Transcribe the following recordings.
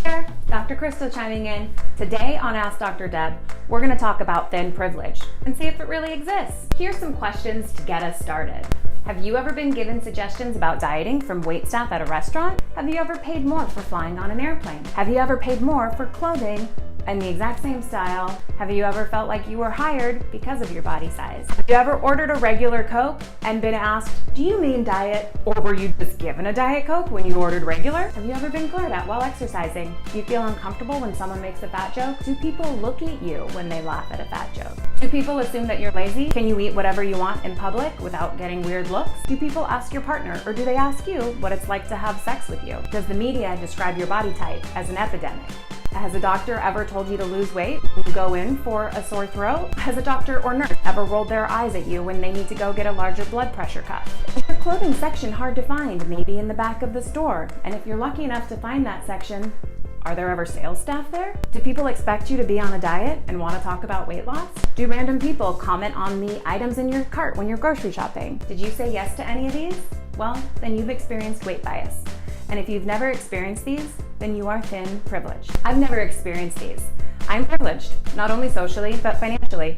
there, Dr. Christel chiming in. Today on Ask Dr. Deb, we're going to talk about thin privilege and see if it really exists. Here's some questions to get us started. Have you ever been given suggestions about dieting from waitstaff at a restaurant? Have you ever paid more for flying on an airplane? Have you ever paid more for clothing in the exact same style? Have you ever felt like you were hired because of your body size? Have you ever ordered a regular Coke and been asked, do you mean diet? Or were you just given a Diet Coke when you ordered regular? Have you ever been glared at while exercising? Do you feel uncomfortable when someone makes a fat joke? Do people look at you when they laugh at a fat joke? Do people assume that you're lazy? Can you eat whatever you want in public without getting weird looks? Do people ask your partner, or do they ask you what it's like to have sex with you? Does the media describe your body type as an epidemic? Has a doctor ever told you to lose weight when you go in for a sore throat? Has a doctor or nurse ever rolled their eyes at you when they need to go get a larger blood pressure cuff? Is your clothing section hard to find, maybe in the back of the store? And if you're lucky enough to find that section, are there ever sales staff there? Do people expect you to be on a diet and want to talk about weight loss? Do random people comment on the items in your cart when you're grocery shopping? Did you say yes to any of these? Well, then you've experienced weight bias. And if you've never experienced these, then you are thin privileged. I've never experienced these. I'm privileged, not only socially, but financially.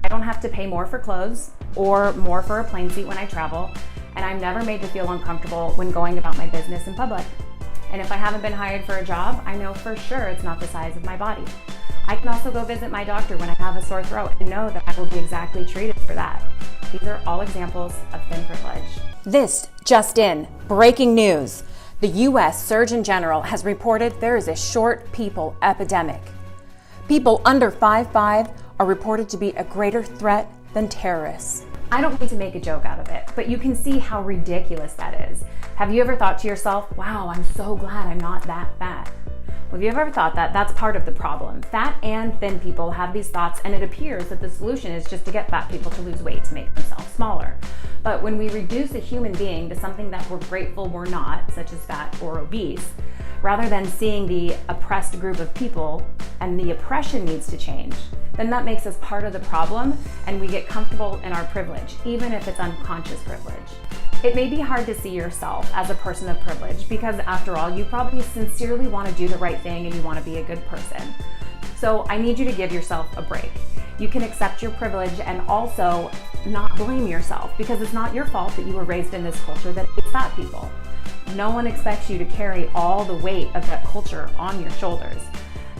I don't have to pay more for clothes or more for a plane seat when I travel, and I'm never made to feel uncomfortable when going about my business in public. And if I haven't been hired for a job, I know for sure it's not the size of my body. I can also go visit my doctor when I have a sore throat and know that I will be exactly treated for that. These are all examples of thin privilege. This just in, breaking news. The U.S. Surgeon General has reported there is a short people epidemic. People under 5'5" are reported to be a greater threat than terrorists. I don't mean to make a joke out of it, but you can see how ridiculous that is. Have you ever thought to yourself, wow, I'm so glad I'm not that fat? Well, have you ever thought that? That's part of the problem. Fat and thin people have these thoughts, and it appears that the solution is just to get fat people to lose weight to make themselves smaller. But when we reduce a human being to something that we're grateful we're not, such as fat or obese, rather than seeing the oppressed group of people and the oppression needs to change, then that makes us part of the problem and we get comfortable in our privilege, even if it's unconscious privilege. It may be hard to see yourself as a person of privilege because after all, you probably sincerely want to do the right thing and you want to be a good person. So I need you to give yourself a break. You can accept your privilege and also not blame yourself because it's not your fault that you were raised in this culture that hates fat people. No one expects you to carry all the weight of that culture on your shoulders.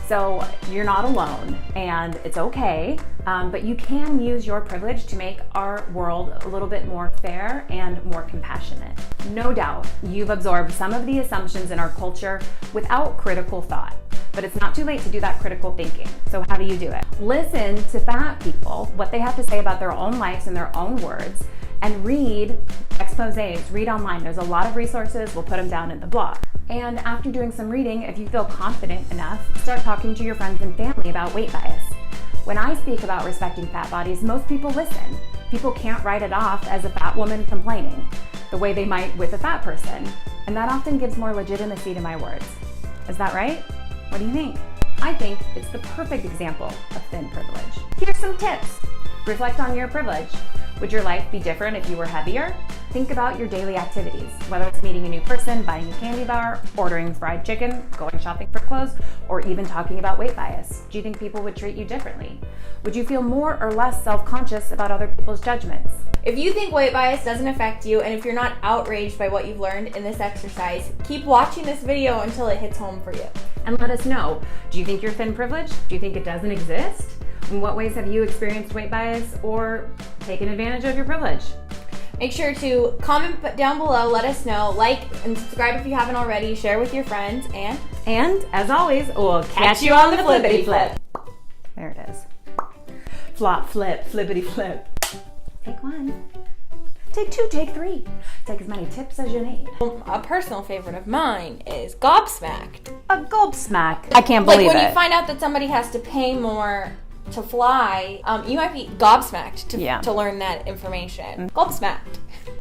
So you're not alone and it's okay, but you can use your privilege to make our world a little bit more fair and more compassionate. No doubt you've absorbed some of the assumptions in our culture without critical thought, but it's not too late to do that critical thinking. So how do you do it? Listen to fat people, what they have to say about their own lives in their own words, and read exposés, read online. There's a lot of resources, we'll put them down in the blog. And after doing some reading, if you feel confident enough, start talking to your friends and family about weight bias. When I speak about respecting fat bodies, most people listen. People can't write it off as a fat woman complaining, the way they might with a fat person. And that often gives more legitimacy to my words. Is that right? What do you think? I think it's the perfect example of thin privilege. Here's some tips. Reflect on your privilege. Would your life be different if you were heavier? Think about your daily activities, whether it's meeting a new person, buying a candy bar, ordering fried chicken, going shopping for clothes, or even talking about weight bias. Do you think people would treat you differently? Would you feel more or less self-conscious about other people's judgments? If you think weight bias doesn't affect you, and if you're not outraged by what you've learned in this exercise, keep watching this video until it hits home for you. And let us know, do you think you're thin privileged? Do you think it doesn't exist? In what ways have you experienced weight bias or taken advantage of your privilege? Make sure to comment down below, let us know, like and subscribe if you haven't already, share with your friends, and as always, we'll catch you on the flippity flip. There it is. Flop, flip, flippity flip. Take one. Take two, take three. Take as many tips as you need. A personal favorite of mine is gobsmacked. A gobsmack. I can't believe it. Like when you find out that somebody has to pay more to fly, you might be gobsmacked to learn that information. Gobsmacked.